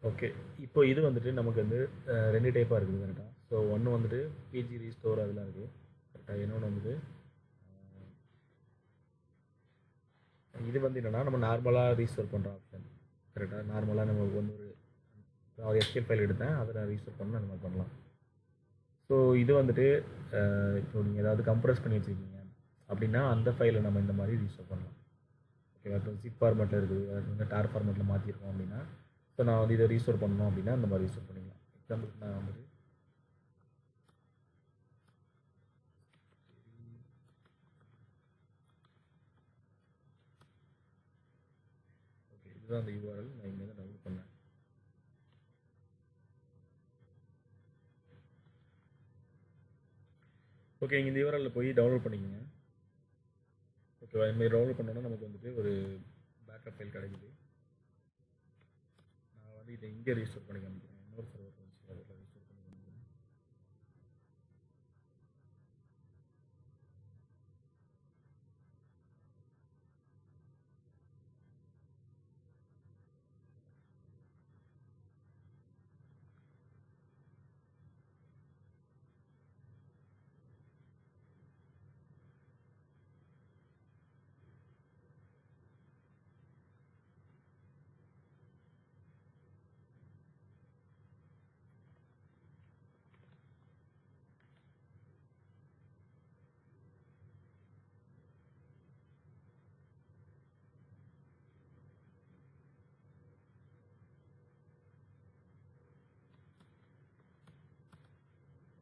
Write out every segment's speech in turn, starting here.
Okay. இப்போ இது வந்துட்டு நமக்கு வந்து 2 டைப்பா இருக்குது கரெக்ட்டா? ஸோ ஒண்ணு வந்துட்டு பிஜி ரீஸ்டோர் அதெல்லாம் இருக்கு. கரெக்ட்டா? இன்னொன்னு வந்துட்டு இது வந்து என்னன்னா, நம்ம நார்மலா ரீஸ்டோர் பண்ற ஆப்ஷன். கரெக்ட்டா? நார்மலா நம்ம ஒரு எஸ்கேப் ஃபைல் எடுத்தேன். அத நான் ரீஸ்டோர் பண்ணா அந்த மாரி பண்ணலாம். ஸோ இது வந்துட்டு இப்போ நீங்க ஏதாவது கம்ப்ரஸ் பண்ணி வச்சிருக்கீங்க அப்படின்னா, அந்த ஃபைல நம்ம இந்த மாரி ரீஸ்டோர் பண்ணலாம். ஓகேவா? இப்போ ஜிப் ஃபார்மேட்ல இருக்குது. அது வந்து டார் ஃபார்மேட்ல மாத்தியிருக்கோம் அப்படின்னா, ஸோ நான் வந்து இத ரீஸ்டோர் பண்ணணும் அப்படின்னா, இந்த மாரி ரீஸ்டோர் பண்ணிக்கலாம். எக்ஸாம்பிளுக்கு நான் வந்துட்டு ஓகே. இதுதான் அந்த யூஆர்எல். நான் இங்க இருந்து டவுன்லோட் பண்ணேன். ஓகே. இங்க இந்த யூஆர்எல்ல போய் டவுன்லோட் பண்ணிக்கங்க. ஓகேவா? இந்த மாரி டவுன்லோட் பண்ணோம்னா நமக்கு வந்துட்டு ஒரு பேக்கப் ஃபைல் கிடைக்குது. நான் வந்து இத இங்க ரீஸ்டோர் பண்ணி காமிக்கிறேன். இன்னொரு சர்வர் வந்துச்சு. அதுல ரீஸ்டோர் பண்ணி காமிக்கிறேன்.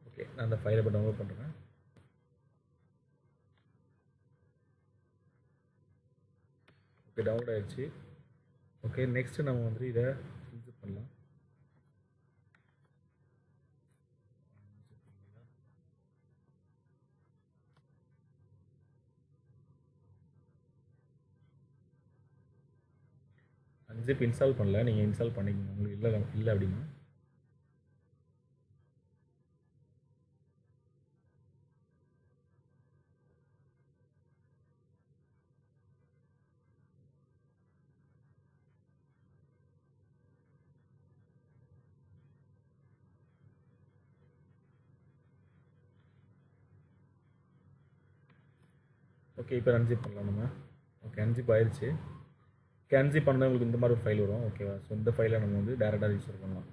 ஓகே. நான் அந்த ஃபைல இப்ப டவுன்லோட் பண்றேன். ஓகே. டவுன்லோட் ஆயிடுச்சு. ஓகே. நெக்ஸ்ட் நம்ம வந்து இத இன்சர்ட் பண்ணலாம். அன்சிப் இன்ஸ்டால் பண்ணல. நீங்க இன்ஸ்டால் பண்ணிக்கங்க. உங்களுக்கு இல்ல அப்படின்னா. ஓகே. இப்போ அன்சிப் பண்ணலாம் நம்ம. ஓகே. அன்சிப் ஆயிருச்சு. ஓகே. அன்சிப் பண்ணா உங்களுக்கு இந்த மாதிரி ஒரு ஃபைல் வரும். ஓகேவா? ஸோ இந்த ஃபைலை நம்ம வந்து டைரக்டா ரீஸ்டோர் பண்ணலாம்.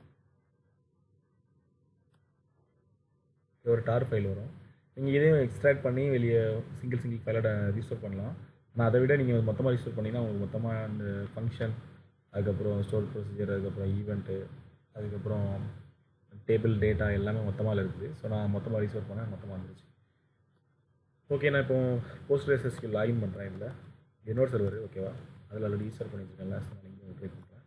ஒரு டார் ஃபைல் வரும். நீங்கள் இதையும் எக்ஸ்ட்ராக்ட் பண்ணி வெளியே சிங்கிள் ஃபைலோட ரீஸ்டோர் பண்ணலாம். ஆனால் அதை விட நீங்கள் மொத்தமாக ரீஸ்டோர் பண்ணிங்கன்னா உங்களுக்கு மொத்தமாக அந்த ஃபங்க்ஷன், அதுக்கப்புறம் ஸ்டோர் ப்ரொசீஜர், அதுக்கப்புறம் ஈவெண்ட்டு, அதுக்கப்புறம் டேபிள் டேட்டா எல்லாமே மொத்தமாக இருக்குது. ஸோ நான் மொத்தமாக ரீஸ்டோர் பண்ணேன். மொத்தமாக வந்துருச்சு. ஓகே. நான் இப்போ postgresql லாகின் பண்ணுறேன். இதில் இன்னொரு சர்வர் ஓகேவா? அதில் ஆல்ரெடி ரீஸ்டோர் பண்ணி வச்சுருக்கேன்ல. ஸோ நான் இங்கே ட்ரை பண்ணுறேன்.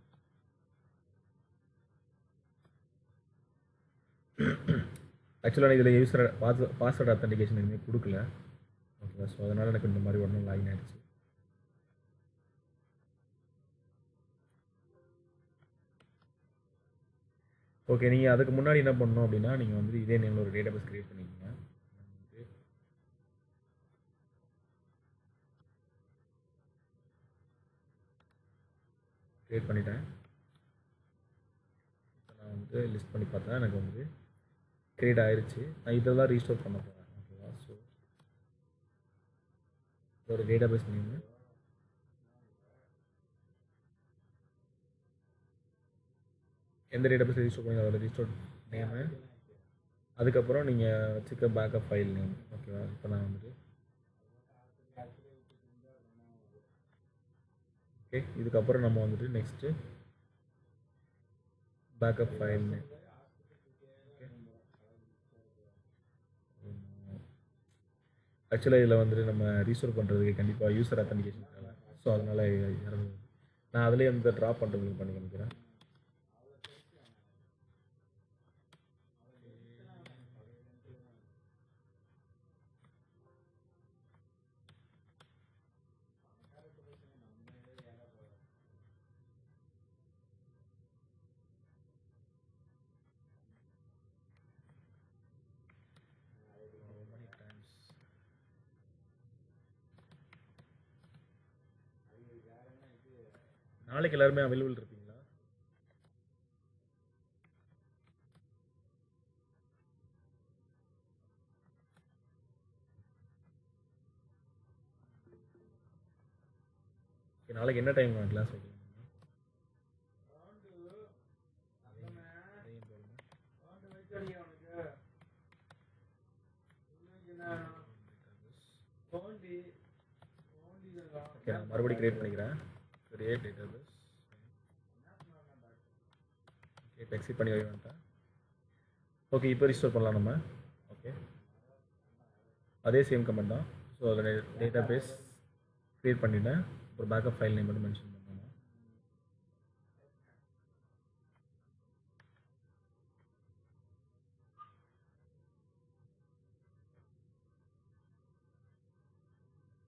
ஆக்சுவலாக இதில் யூஸர் பாஸ்வேர்டு அத்தன்டிகேஷன் எதுவுமே கொடுக்கல. ஓகேவா? ஸோ அதனால் எனக்கு இந்த மாதிரி உடனே லாகின் ஆகிடுச்சு. ஓகே. நீங்கள் அதுக்கு முன்னாடி என்ன பண்ணணும் அப்படின்னா, நீங்கள் வந்து இதே நேமில் ஒரு டேட்டாபேஸ் கிரியேட் பண்ணிக்கோங்க. கிரியேட் பண்ணிட்டேன். இப்போ நான் வந்து லிஸ்ட் பண்ணி பார்த்தா எனக்கு வந்து கிரியேட் ஆயிடுச்சு. நான் இதெல்லாம் ரீஸ்டோர் பண்ண போகிறேன். ஓகேவா? ஸோ ஒரு டேட்டாபேஸ் நேமு, எந்த டேட்டாபேஸ் ரீஸ்டோர் பண்ணி அதோட ரீஸ்டோர் நேமு, அதுக்கப்புறம் நீங்கள் வச்சுக்க பேக்கப் ஃபைல் நேம். ஓகேவா? இப்போ நான் வந்துட்டு ஓகே. இதுக்கப்புறம் நம்ம வந்துட்டு நெக்ஸ்ட்டு பேக்கப் ஃபைல் நேம். ஆக்சுவலாக இதில் வந்துட்டு நம்ம ரீஸ்டோர் பண்ணுறதுக்கு கண்டிப்பாக யூசர் அத்தன்டிகேஷன் தேவை. ஸோ அதனால் நான் அதிலே வந்து ட்ராப் பண்ணுறதுக்கு பண்ணி காமிக்கிறேன். நாளைக்கு எல்லாருமே அவைலபிள் இருப்பீங்களா? நாளைக்கு என்ன டைம் கிளாஸ் வைக்கலாம்? ஓகே, நான் மறுபடியும் கிரியேட் பண்ணிக்கிறேன். Create database. ஓகே, எக்ஸிட் பண்ணி வைவேன்ட்டேன். ஓகே, இப்போ ரிஸ்டோர் பண்ணலாம் நம்ம. ஓகே, அதே சேம் கமெண்ட் தான். ஸோ அதில் டேட்டாபேஸ் கிரியேட் பண்ணிட்டேன். ஒரு பேக்கப் ஃபைல் நேம் மட்டும் மென்ஷன் பண்ணணும்.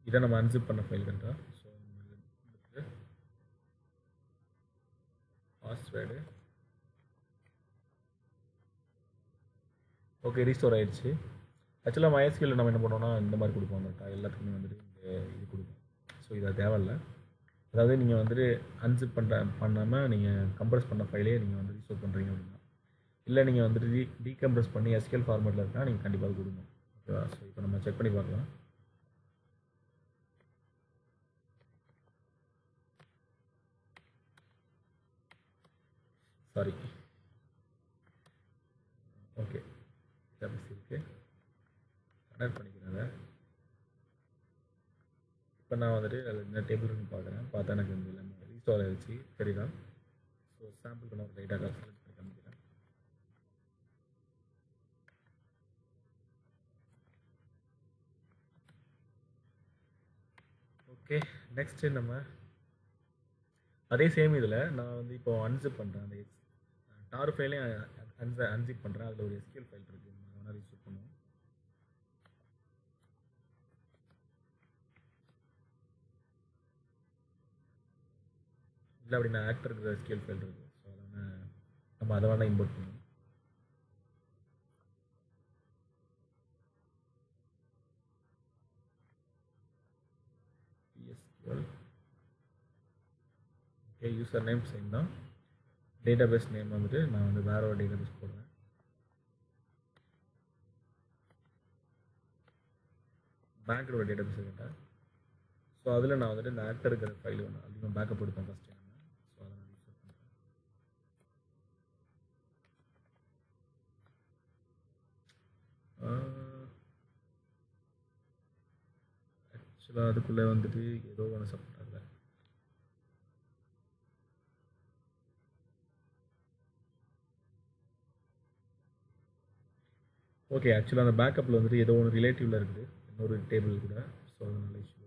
இதை நம்ம அன்சிப் பண்ண ஃபைல் கரெக்டாக. So password. ஓகே, ரீஸ்டோர் ஆயிடுச்சு. ஆக்சுவலாக mysql நம்ம என்ன பண்ணோம்னா இந்த மாதிரி கொடுப்போம் கரெக்டாக. எல்லாத்துக்குமே வந்துட்டு இந்த இது கொடுப்போம். ஸோ இதை தேவையில்லை. அதாவது நீங்கள் வந்துட்டு அன்சிப் பண்ணாமல் நீங்கள் கம்ப்ரஸ் பண்ண ஃபைலே நீங்கள் வந்து ரீஸ்டோர் பண்ணுறீங்க அப்படின்னா, இல்லை நீங்கள் வந்துட்டு டீகம்ப்ரஸ் பண்ணி SQL ஃபார்மேட்டில் இருந்தால் நீங்கள் கண்டிப்பாக கொடுங்க. ஓகேவா? ஸோ இப்போ நம்ம செக் பண்ணி பார்க்கலாம். சாரி. ஓகே, இருக்குது. கனெக்ட் பண்ணிக்கிறேன். இப்போ நான் வந்துட்டு அதில் என்ன டேபிள் இருக்குன்னு பார்க்குறேன். பார்த்தா எனக்கு வந்து எல்லாமே ரீஸ்டோர் ஆகிடுச்சு. சரிதா? ஸோ சாம்பிளுக்கு நான் ஒரு லைட்டாக செலக்ட் பண்ணி காமிக்கிறேன். ஓகே, நெக்ஸ்ட்டு நம்ம அதே சேம் இதில் நான் வந்து இப்போ அன்சிப் பண்ணுறேன். அந்த டார் ஃபைலையும் அன்சிப் பண்ணுறேன். அதில் ஒரு SQL ஃபைல் இருக்குது. நான் வேணால் ரீஸ்டோர் பண்ணுவோம். இல்லை அப்படின்னா ஆக்டருக்கு SQL ஃபைல் இருக்குது. ஸோ அதனால் நம்ம அதை வேணால் இம்போர்ட் பண்ணுவோம். PSQL. Okay, user name same தான். டேட்டாபேஸ் நேம் வந்துட்டு நான் வந்து வேற ஒரு டேட்டாபேஸ் போடுறேன். பேங்க்கோட டேட்டாபேஸ் கேட்டேன். ஸோ அதில் நான் வந்துட்டு இந்த ஆக்டர் இருக்கிற ஃபைல் ஒன்று அதிகமாக பேக்கப் எடுப்பேன் ஃபஸ்ட்டு நம்ம. ஸோ அதை நான் யூஸ் பண்ணுறேன். ஆக்சுவலாக அதுக்குள்ளே வந்துட்டு ஏதோ ஒன்று சப்போர்ட் ஆகல. ஓகே, ஆக்சுவலாக அந்த பேக்கப்பில் வந்துட்டு ஏதோ ஒன்று ரிலேட்டிவில் இருக்குது, இன்னொரு டேபிள் கூட. ஸோ அதனால இஷ்யூ.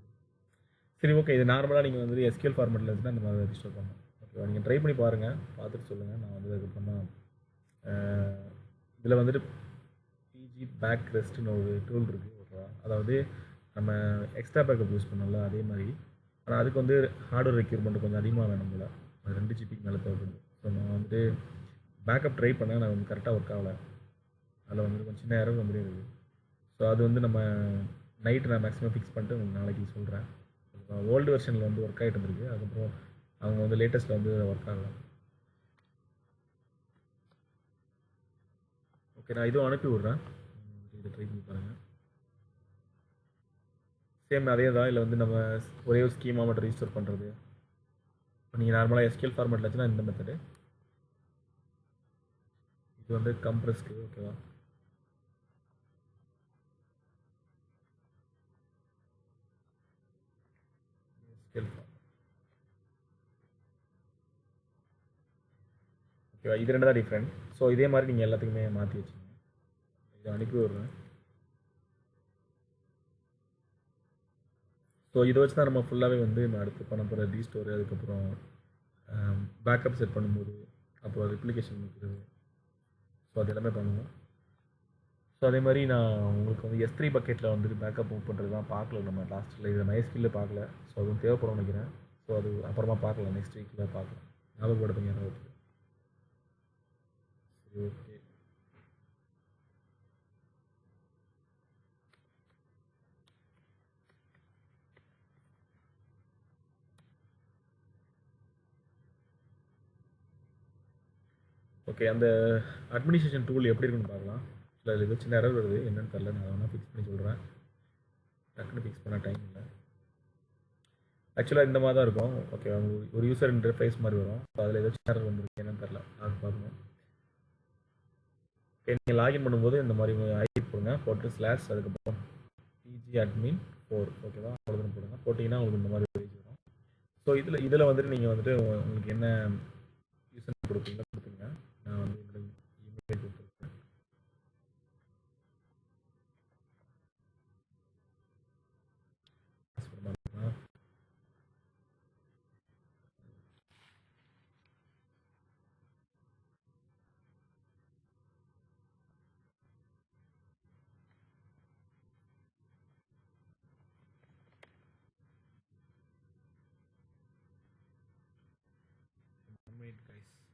சரி, ஓகே, இது நார்மலாக நீங்கள் வந்துட்டு SQL ஃபார்மேட்டில் இருந்தால் இந்த மாதிரி ரிஸ்டோர் பண்ணணும். ஓகேவா? நீங்கள் ட்ரை பண்ணி பாருங்கள், பார்த்துட்டு சொல்லுங்கள். நான் வந்து அதுக்கப்புறமா இதில் வந்துட்டு PG பேக் ரெஸ்ட்னு ஒரு டூல் இருக்குது. ஓகேவா? அதாவது நம்ம எக்ஸ்ட்ரா பேக்கப் யூஸ் பண்ணோம்ல அதே மாதிரி. ஆனால் அதுக்கு வந்து ஹார்ட்வேர் ரெக்யூர்மெண்ட் கொஞ்சம் அதிகமாக வேணும் போல். 2 GB மேலே தேவைப்படுது. ஸோ நான் வந்துட்டு பேக்கப் ட்ரை பண்ணேன். நான் வந்து கரெக்டாக ஒர்க் ஆகலை. அதில் வந்துட்டு கொஞ்சம் சின்ன எரர் வந்துட்டே இருக்குது. ஸோ அது வந்து நம்ம நைட்டு நான் மேக்ஸிமம் ஃபிக்ஸ் பண்ணிட்டு உங்களுக்கு நாளைக்கு சொல்கிறேன். ஓல்டு வெர்ஷனில் வந்து ஒர்க் ஆகிட்டு இருந்திருக்கு. அதுக்கப்புறம் அவங்க வந்து லேட்டஸ்ட்டில் வந்து ஒர்க் ஆகலாம். ஓகே, நான் இதுவும் அனுப்பி விட்றேன். இதை ட்ரை பண்ணி பாருங்கள். சேம் அதே தான். இல்லை வந்து நம்ம ஒரே ஒரு ஸ்கீமாக மட்டும் ரிஜிஸ்டர் பண்ணுறது. இப்போ நீங்கள் நார்மலாக SQL ஃபார்மேட்டில் வச்சுன்னா இந்த மெத்தடு. இது வந்து கம்ப்ரஸ்க்கு. ஓகேவா? SQL ஓகேவா? இது ரெண்டு தான் டிஃப்ரெண்ட். ஸோ இதே மாதிரி நீங்கள் எல்லாத்துக்குமே மாற்றி வச்சுங்க. இதை அனுப்பி விட்றேன். ஸோ இதை வச்சு தான் நம்ம ஃபுல்லாகவே வந்து நான் அடுத்து பண்ண போகிற ரீஸ்டோரு, அதுக்கப்புறம் பேக்கப் செட் பண்ணும்போது, அப்புறம் ரெப்ளிகேஷன் வைக்கிறது. ஸோ அது எல்லாமே பண்ணுவோம். ஸோ அதே மாதிரி நான் உங்களுக்கு வந்து S3 பக்கெட்டில் வந்துட்டு பேக்கப் மூவ் பண்ணுறது தான் பார்க்கல நம்ம லாஸ்ட்டில். இதை mysql பார்க்கல. ஸோ அதுவும் தேவைப்படும் நினைக்கிறேன். ஸோ அது அப்புறமா பார்க்கலாம், நெக்ஸ்ட் வீக்கில் பார்க்கலாம். ஞாபகப்படுத்துங்க யாராவது. சரி, ஓகே. ஓகே, அந்த அட்மினிஸ்ட்ரேஷன் டூல் எப்படி இருக்குன்னு பார்க்கலாம். இல்லை இது சின்ன எரர் வருது, என்னென்னு தெரில. நான் வேணால் ஃபிக்ஸ் பண்ணி சொல்கிறேன். டக்குன்னு ஃபிக்ஸ் பண்ண டைம் இல்லை. ஆக்சுவலாக இந்த மாதிரி தான் இருக்கும். ஓகே, ஒரு யூசர் இன்டர்ஃபேஸ் மாதிரி வரும். ஸோ அதில் ஏதாச்சும் எரர் வந்துருக்கு என்னன்னு தெரில, அது பார்க்கணும். ஓகே, நீங்கள் லாகின் பண்ணும்போது இந்த மாதிரி ஐடி போடுங்க, போட்டு ஸ்லாஷ் அதுக்கப்புறம் pgadmin4 ஓகேவா, அவ்வளோதான் போடுங்க. போட்டிங்கன்னா உங்களுக்கு இந்த மாதிரி பேஜ் வரும். ஸோ இதில் வந்துட்டு நீங்கள் வந்துட்டு உங்களுக்கு என்ன யூசர் கொடுப்பீங்களோ கொடுத்துங்க. நான் வந்து என்னோட இமெயில் கொடுத்துருக்கேன். One minute, guys.